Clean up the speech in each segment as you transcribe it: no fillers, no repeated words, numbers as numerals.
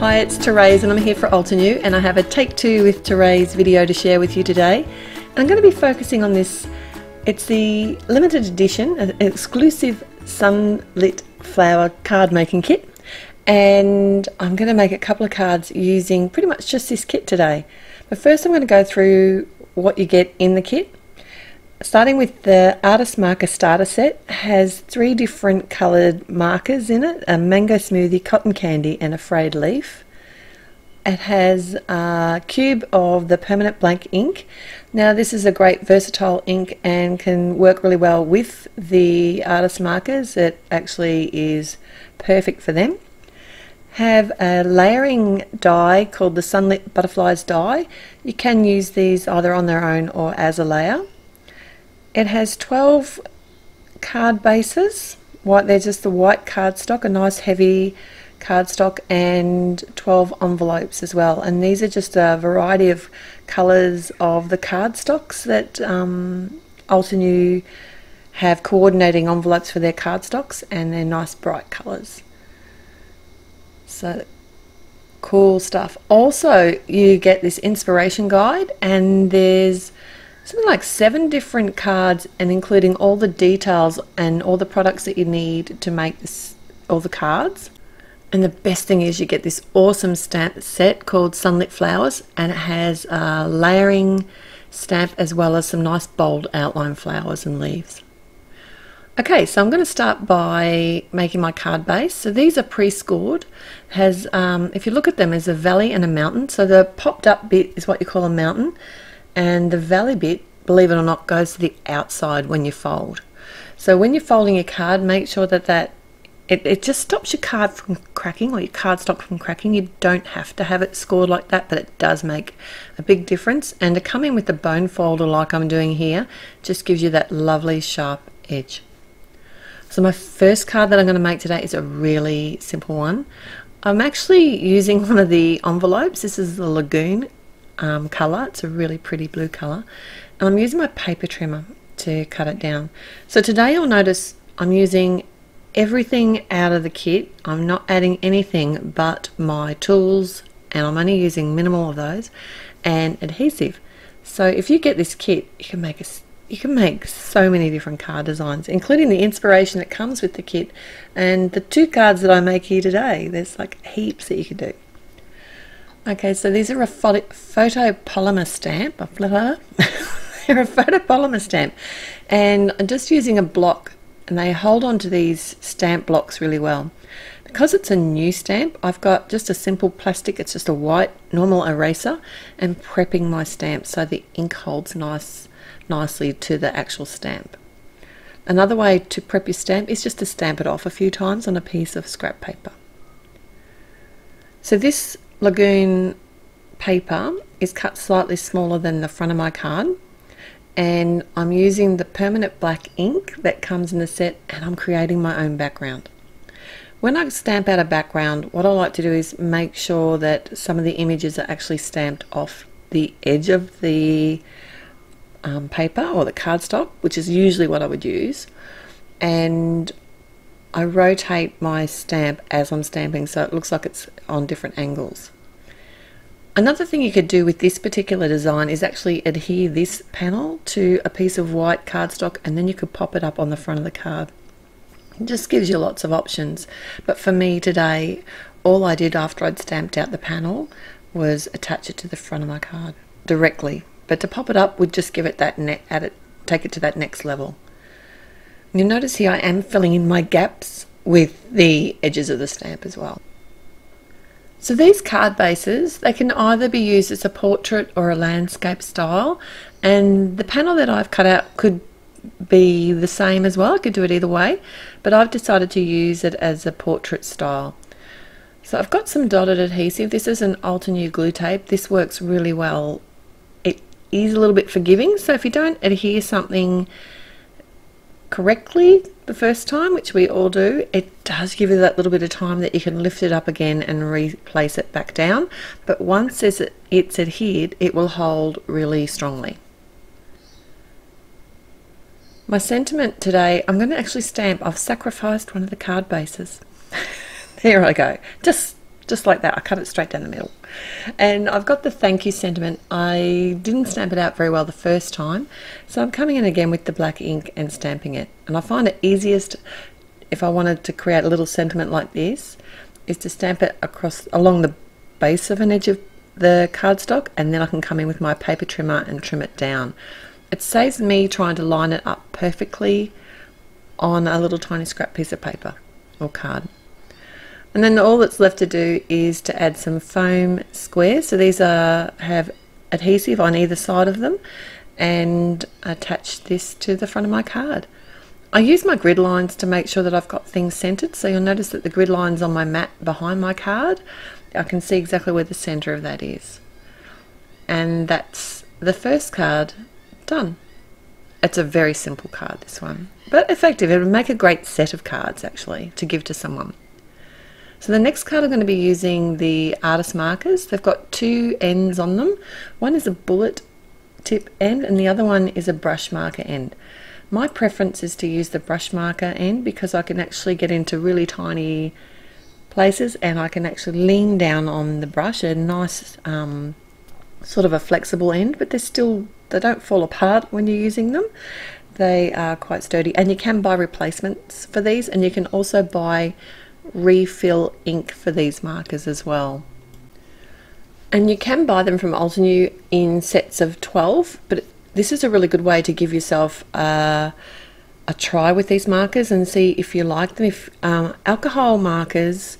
Hi, it's Therese and I'm here for Ultinew, and I have a Take Two with Therese video to share with you today. I'm going to be focusing on this. It's the limited edition, an exclusive Sunlit flower card making kit, and I'm going to make a couple of cards using pretty much just this kit today. But first I'm going to go through what you get in the kit. Starting with the Artist Marker Starter Set, has 3 different coloured markers in it, a mango smoothie, cotton candy and a frayed leaf. It has a cube of the permanent blank ink. Now this is a great versatile ink and can work really well with the artist markers. It actually is perfect for them. Have a layering die called the Sunlit Butterflies die. You can use these either on their own or as a layer. It has 12 card bases. They're just the white cardstock, a nice heavy cardstock, and 12 envelopes as well. And these are just a variety of colours of the cardstocks that Ultinew have coordinating envelopes for their cardstocks, and they're nice bright colours. So cool stuff. Also, you get this inspiration guide, and there's something like 7 different cards, and including all the details and all the products that you need to make this, all the cards. And the best thing is you get this awesome stamp set called Sunlit Flowers, and it has a layering stamp as well as some nice bold outline flowers and leaves. Okay, so I'm going to start by making my card base. So these are pre-scored. Has if you look at them, there's a valley and a mountain. So the popped up bit is what you call a mountain, and the valley bit, believe it or not, goes to the outside when you fold. So when you're folding your card, make sure that it just stops your card from cracking, or your cardstock from cracking. You don't have to have it scored like that, but it does make a big difference. And to come in with the bone folder like I'm doing here just gives you that lovely sharp edge. So my first card that I'm going to make today is a really simple one. I'm actually using one of the envelopes. This is the Lagoon colour. It's a really pretty blue colour, and I'm using my paper trimmer to cut it down. So today you'll notice I'm using everything out of the kit. I'm not adding anything but my tools, and I'm only using minimal of those, and adhesive. So if you get this kit, you can make so many different card designs, including the inspiration that comes with the kit. And the 2 cards that I make here today, there's like heaps that you could do. Okay, so these are a photopolymer stamp. They're a photopolymer stamp, and I'm just using a block, and they hold on to these stamp blocks really well. Because it's a new stamp, I've got just a simple plastic, it's just a white normal eraser, and prepping my stamp so the ink holds nicely to the actual stamp. Another way to prep your stamp is just to stamp it off a few times on a piece of scrap paper. So this Lagoon paper is cut slightly smaller than the front of my card, and I'm using the permanent black ink that comes in the set, and I'm creating my own background. When I stamp out a background, what I like to do is make sure that some of the images are actually stamped off the edge of the paper or the cardstock, which is usually what I would use, and I rotate my stamp as I'm stamping so it looks like it's on different angles. Another thing you could do with this particular design is actually adhere this panel to a piece of white cardstock, and then you could pop it up on the front of the card. It just gives you lots of options. But for me today, all I did after I'd stamped out the panel was attach it to the front of my card directly. But to pop it up would just give it that take it to that next level. You'll notice here I am filling in my gaps with the edges of the stamp as well. So these card bases, they can either be used as a portrait or a landscape style, and the panel that I've cut out could be the same as well. I could do it either way, but I've decided to use it as a portrait style. So I've got some dotted adhesive. This is an Ultinew glue tape. This works really well. It is a little bit forgiving, so if you don't adhere something correctly the first time, which we all do, it does give you that little bit of time that you can lift it up again and replace it back down. But once it's adhered, it will hold really strongly. My sentiment today, I'm going to actually stamp. I've sacrificed one of the card bases. There I go. Just just like that. I cut it straight down the middle. And I've got the thank you sentiment. I didn't stamp it out very well the first time, so I'm coming in again with the black ink and stamping it. And I find it easiest, if I wanted to create a little sentiment like this, is to stamp it across along the base of an edge of the cardstock, and then I can come in with my paper trimmer and trim it down. It saves me trying to line it up perfectly on a little tiny scrap piece of paper or card. And then all that's left to do is to add some foam squares. So these have adhesive on either side of them, and attach this to the front of my card. I use my grid lines to make sure that I've got things centered. So you'll notice that the grid lines on my mat behind my card, I can see exactly where the center of that is. And that's the first card done. It's a very simple card, this one, but effective. It would make a great set of cards actually to give to someone. So the next card I'm going to be using the artist markers. They've got two ends on them. One is a bullet tip end and the other one is a brush marker end. My preference is to use the brush marker end because I can actually get into really tiny places and I can actually lean down on the brush. A nice sort of a flexible end, but they don't fall apart when you're using them. They are quite sturdy, and you can buy replacements for these, and you can also buy refill ink for these markers as well. And you can buy them from Altenew in sets of 12, but this is a really good way to give yourself a try with these markers and see if you like them. If alcohol markers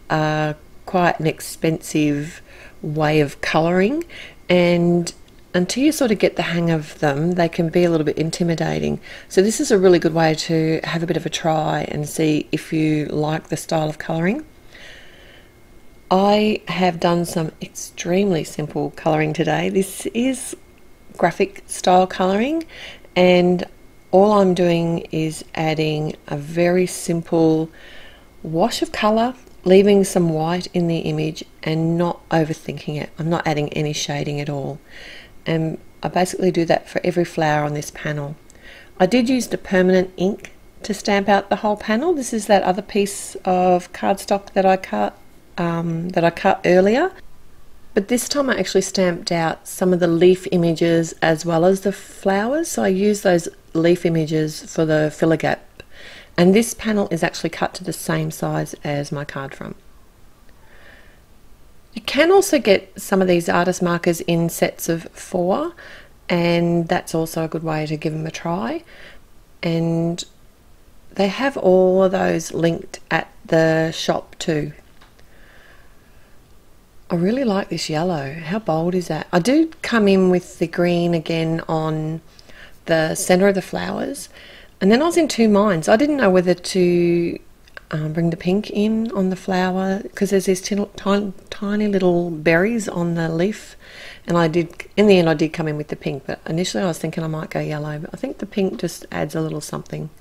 are quite an expensive way of colouring, and until you sort of get the hang of them, they can be a little bit intimidating. So this is a really good way to have a bit of a try and see if you like the style of colouring. I have done some extremely simple colouring today. This is graphic style colouring, and all I'm doing is adding a very simple wash of colour, leaving some white in the image and not overthinking it. I'm not adding any shading at all. And I basically do that for every flower on this panel. I did use the permanent ink to stamp out the whole panel. This is that other piece of cardstock that I cut earlier. But this time I actually stamped out some of the leaf images as well as the flowers. So I used those leaf images for the filler gap. And this panel is actually cut to the same size as my card front. You can also get some of these artist markers in sets of 4, and that's also a good way to give them a try. And they have all of those linked at the shop too. I really like this yellow. How bold is that? I do come in with the green again on the center of the flowers, and then I was in two minds. I didn't know whether to bring the pink in on the flower because there's these tiny little berries on the leaf, and in the end I did come in with the pink, but initially I was thinking I might go yellow, but I think the pink just adds a little something.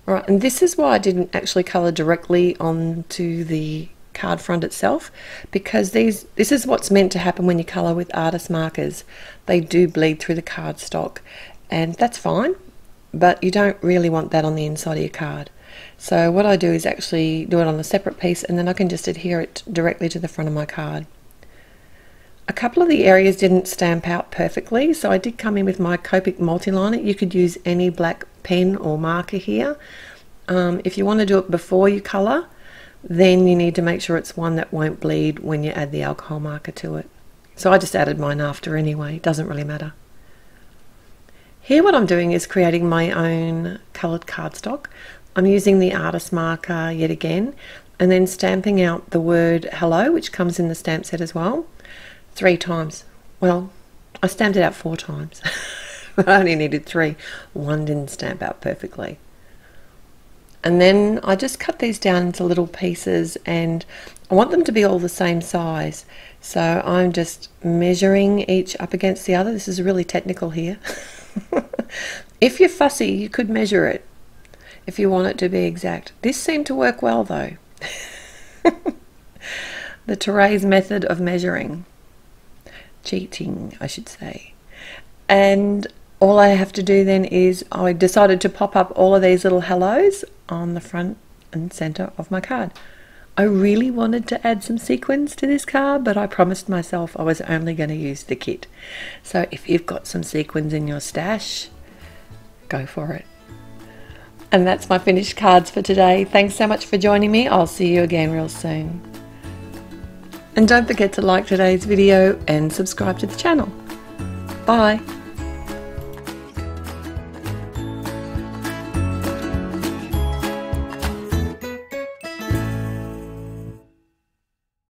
Alright, and this is why I didn't actually colour directly onto the card front itself, because this is what's meant to happen when you colour with artist markers. They do bleed through the cardstock, and that's fine, but you don't really want that on the inside of your card. So what I do is actually do it on a separate piece, and then I can just adhere it directly to the front of my card. A couple of the areas didn't stamp out perfectly, so I did come in with my Copic multiliner. You could use any black pen or marker here. If you want to do it before you colour, then you need to make sure it's one that won't bleed when you add the alcohol marker to it. So I just added mine after anyway, it doesn't really matter. Here what I'm doing is creating my own coloured cardstock. I'm using the artist marker yet again, and then stamping out the word hello, which comes in the stamp set as well, 3 times. Well, I stamped it out 4 times, but I only needed 3. One didn't stamp out perfectly. And then I just cut these down into little pieces, and I want them to be all the same size. So I'm just measuring each up against the other. This is really technical here. If you're fussy, you could measure it if you want it to be exact. This seemed to work well though. The Therese method of measuring. Cheating, I should say. And all I have to do then is I decided to pop up all of these little hellos on the front and center of my card. I really wanted to add some sequins to this card, but I promised myself I was only going to use the kit. So if you've got some sequins in your stash, go for it. And that's my finished cards for today. Thanks so much for joining me. I'll see you again real soon. And don't forget to like today's video and subscribe to the channel. Bye.